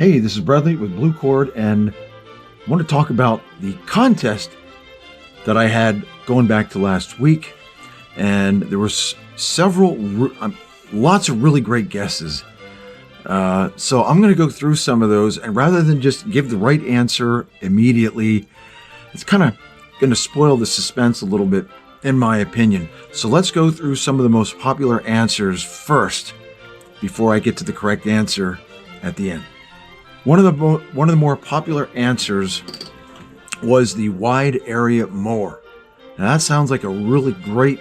Hey, this is Bradley with Blue Cord, and I want to talk about the contest that I had going back to last week. And there was lots of really great guesses. So I'm going to go through some of those, and rather than just give the right answer immediately, it's kind of going to spoil the suspense a little bit, in my opinion. So let's go through some of the most popular answers first, before I get to the correct answer at the end. One of the more popular answers was the wide area mower. Now that sounds like a really great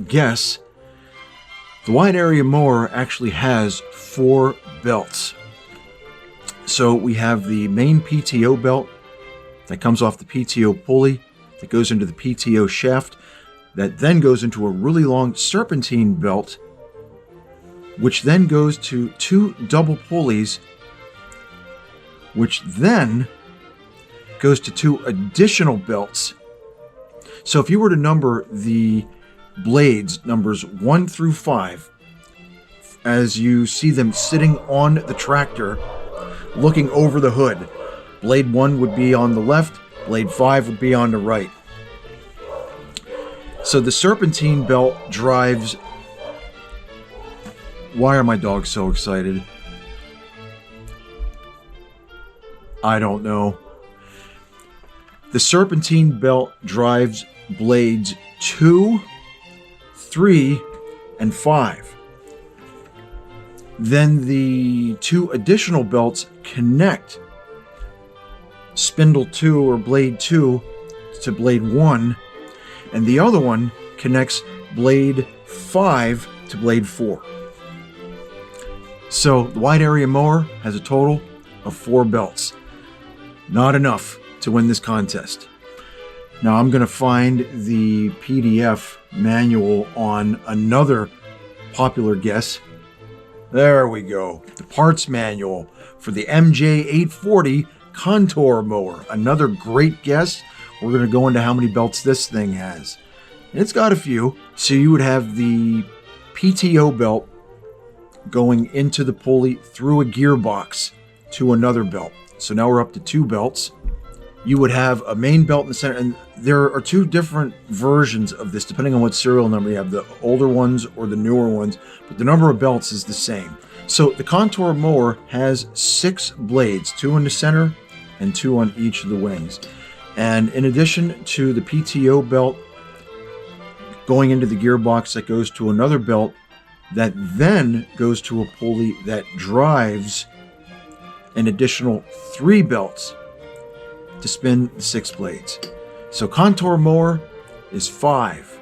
guess. The wide area mower actually has 4 belts. So we have the main PTO belt that comes off the PTO pulley, that goes into the PTO shaft, that then goes into a really long serpentine belt, which then goes to 2 double pulleys, which then goes to 2 additional belts. So if you were to number the blades, numbers 1 through 5, as you see them sitting on the tractor, looking over the hood, blade 1 would be on the left, blade 5 would be on the right. So the serpentine belt drives... Why are my dogs so excited? I don't know. The serpentine belt drives blades 2, 3, and 5. Then the 2 additional belts connect spindle 2 or blade 2 to blade 1, and the other one connects blade 5 to blade 4. So the wide area mower has a total of 4 belts. Not enough to win this contest. Now I'm going to find the PDF manual on another popular guess. There we go. The parts manual for the MJ840 contour mower. Another great guess. We're going to go into how many belts this thing has. It's got a few. So you would have the PTO belt going into the pulley through a gearbox to another belt. So now we're up to 2 belts. You would have a main belt in the center, and there are 2 different versions of this depending on what serial number you have, the older ones or the newer ones, but the number of belts is the same. So the contour mower has 6 blades, 2 in the center and 2 on each of the wings. And in addition to the PTO belt going into the gearbox that goes to another belt, that then goes to a pulley that drives an additional 3 belts to spin the 6 blades. So contour mower is 5.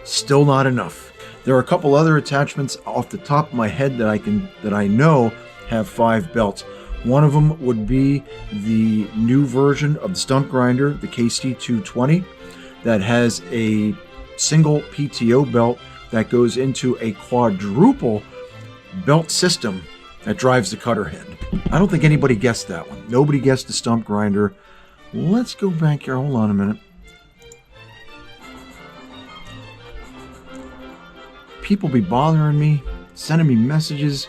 Still not enough. There are a couple other attachments off the top of my head that I know have 5 belts. One of them would be the new version of the stump grinder, the KC220, that has a single PTO belt that goes into a quadruple belt system that drives the cutter head. I don't think anybody guessed that one. Nobody guessed the stump grinder. Let's go back here. Hold on a minute. People be bothering me, sending me messages.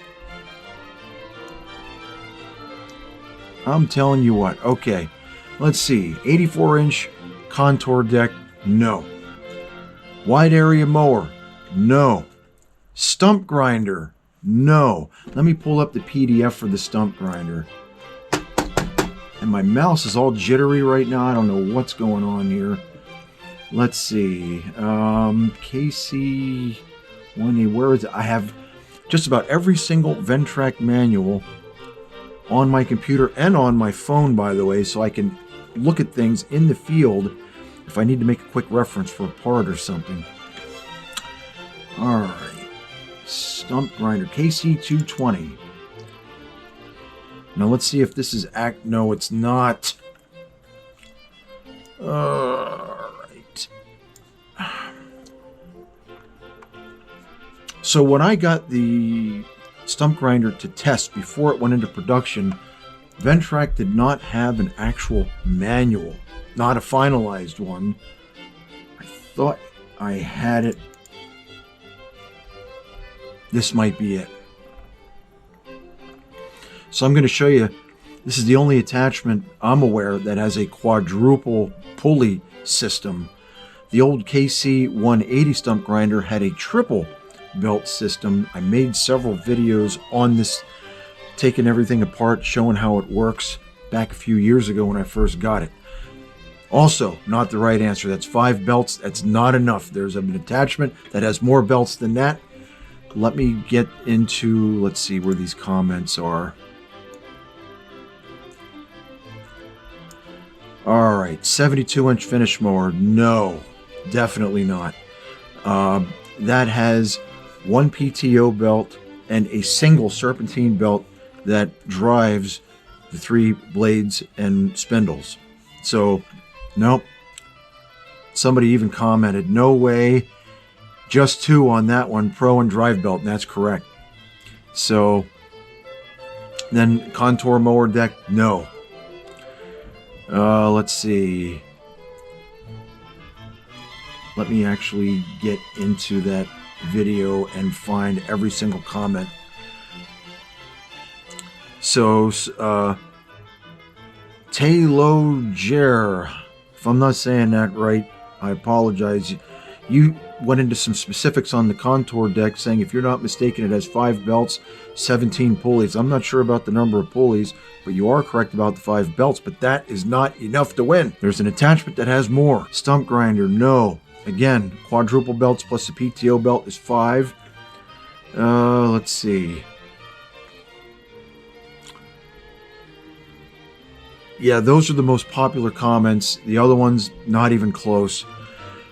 I'm telling you what. Okay, let's see. 84-inch contour deck. No. Wide area mower. No. Stump grinder. No. Let me pull up the PDF for the stump grinder. And my mouse is all jittery right now. I don't know what's going on here. Let's see. KC1A, where is it? I have just about every single Ventrac manual on my computer and on my phone, by the way, so I can look at things in the field if I need to make a quick reference for a part or something. All right. Stump grinder, KC220. Now let's see if this is no, it's not. Alright. So when I got the stump grinder to test before it went into production, Ventrac did not have an actual manual, not a finalized one. I thought I had it. This might be it. So I'm going to show you This is the only attachment I'm aware that has a quadruple pulley system. The old KC 180 stump grinder had a triple belt system. I made several videos on this, taking everything apart, showing how it works back a few years ago when I first got it. Also, not the right answer. That's 5 belts. That's not enough. There's an attachment that has more belts than that. Let me get into, let's see where these comments are. All right, 72-inch finish mower. No, definitely not. That has one PTO belt and a single serpentine belt that drives the 3 blades and spindles. So, nope. Somebody even commented, no way, just 2 on that one, pro and drive belt, and that's correct. So, then contour mower deck, no. Let's see. Let me actually get into that video and find every single comment. So, Taylor, if I'm not saying that right, I apologize. You went into some specifics on the contour deck, saying if you're not mistaken, it has 5 belts, 17 pulleys. I'm not sure about the number of pulleys, but you are correct about the 5 belts, but that is not enough to win. There's an attachment that has more. Stump grinder, no. Again, quadruple belts plus the PTO belt is 5. Let's see. Yeah, those are the most popular comments. The other ones, not even close.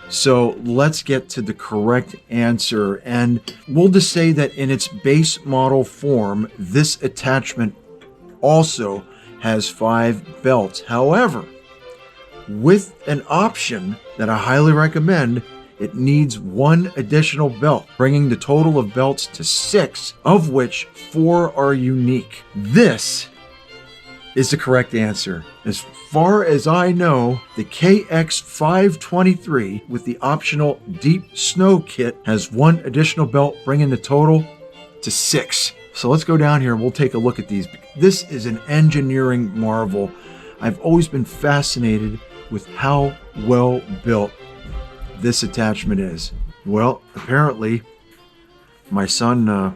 So let's get to the correct answer. And we'll just say that in its base model form, this attachment also has 5 belts. However, with an option that I highly recommend, it needs 1 additional belt, bringing the total of belts to 6, of which 4 are unique. This is the correct answer. As far as I know, the KX523 with the optional deep snow kit has 1 additional belt, bringing the total to 6. So let's go down here and we'll take a look at these. This is an engineering marvel. I've always been fascinated with how well built this attachment is. Well, apparently my son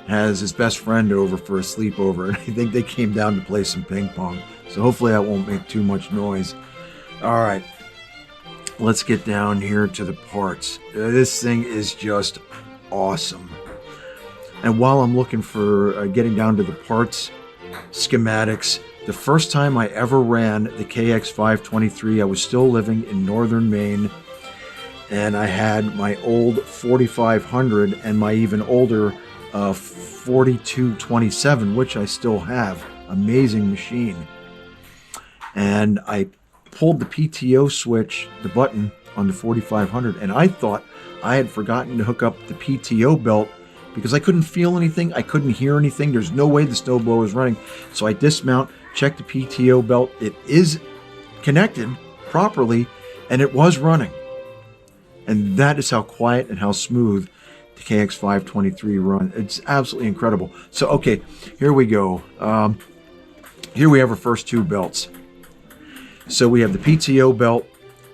has his best friend over for a sleepover, and I think they came down to play some ping pong. So hopefully that won't make too much noise. All right, let's get down here to the parts. This thing is just awesome. And while I'm looking for getting down to the parts, schematics, the first time I ever ran the KX523, I was still living in northern Maine, and I had my old 4500 and my even older 4227, which I still have. Amazing machine. And I pulled the PTO switch, the button on the 4500, and I thought I had forgotten to hook up the PTO belt because I couldn't feel anything, I couldn't hear anything. There's no way the snowblower was running. So I dismount, check the PTO belt. It is connected properly, and it was running. And that is how quiet and how smooth the KX523 run. It's absolutely incredible. So, okay, here we go. Here we have our first 2 belts. So we have the PTO belt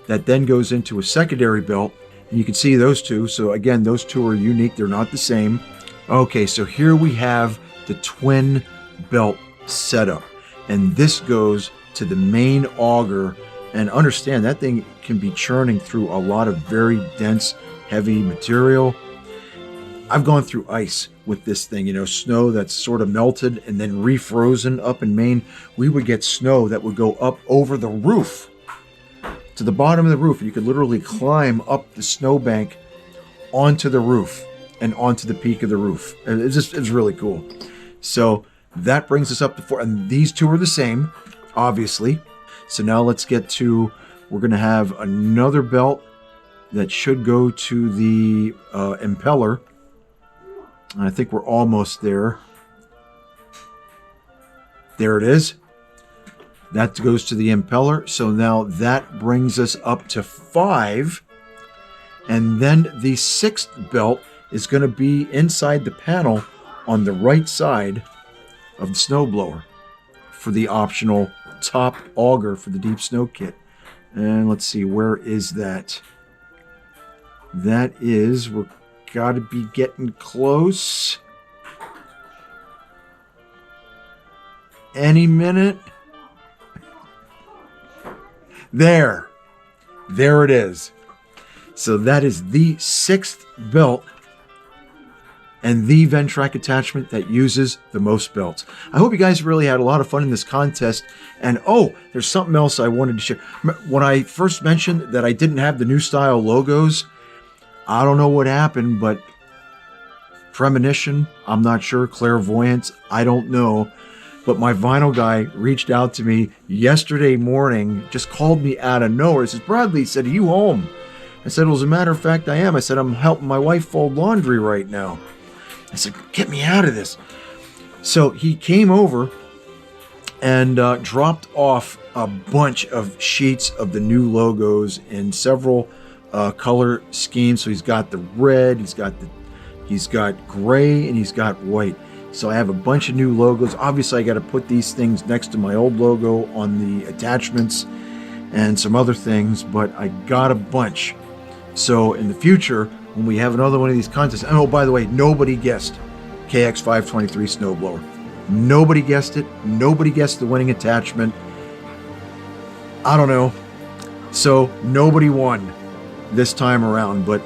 that then goes into a secondary belt. And you can see those 2. So again, those 2 are unique. They're not the same. Okay, so here we have the twin belt setup. And this goes to the main auger. And understand that thing can be churning through a lot of very dense, heavy material. I've gone through ice with this thing, you know, snow that's sort of melted and then refrozen up in Maine. We would get snow that would go up over the roof to the bottom of the roof. You could literally climb up the snowbank onto the roof and onto the peak of the roof. It's really cool. So that brings us up to 4. And these 2 are the same, obviously. So now let's get to, we're going to have another belt that should go to the impeller. I think we're almost there. There it is. That goes to the impeller. So now that brings us up to 5. And then the 6th belt is going to be inside the panel on the right side of the snowblower. for the optional top auger for the deep snow kit. And let's see, where is that? That is, we're got to be getting close. Any minute. There it is. So that is the 6th belt and the Ventrac attachment that uses the most belts. I hope you guys really had a lot of fun in this contest. And oh, there's something else I wanted to share. When I first mentioned that I didn't have the new style logos, I don't know what happened, but premonition, I'm not sure, clairvoyance, I don't know. But my vinyl guy reached out to me yesterday morning, just called me out of nowhere. He says, Bradley, he said, are you home? I said, well, as a matter of fact, I am. I said, I'm helping my wife fold laundry right now. I said, get me out of this. So he came over and dropped off a bunch of sheets of the new logos in several color schemes. So he's got the red, he's got gray, and he's got white. So I have a bunch of new logos. Obviously, I got to put these things next to my old logo on the attachments and some other things, but I got a bunch. So in the future, when we have another one of these contests, and oh, by the way, nobody guessed KX523 snowblower. Nobody guessed it. Nobody guessed the winning attachment. I don't know. So nobody won this time around, but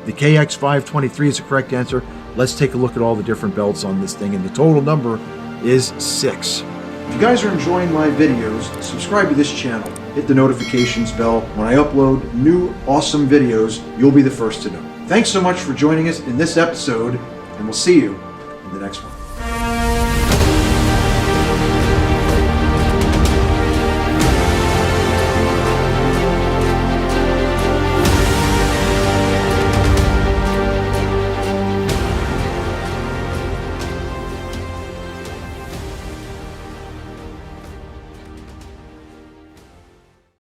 the KX523 is the correct answer. Let's take a look at all the different belts on this thing, and the total number is 6. If you guys are enjoying my videos, subscribe to this channel. Hit the notifications bell. When I upload new awesome videos, you'll be the first to know. Thanks so much for joining us in this episode, and we'll see you in the next one.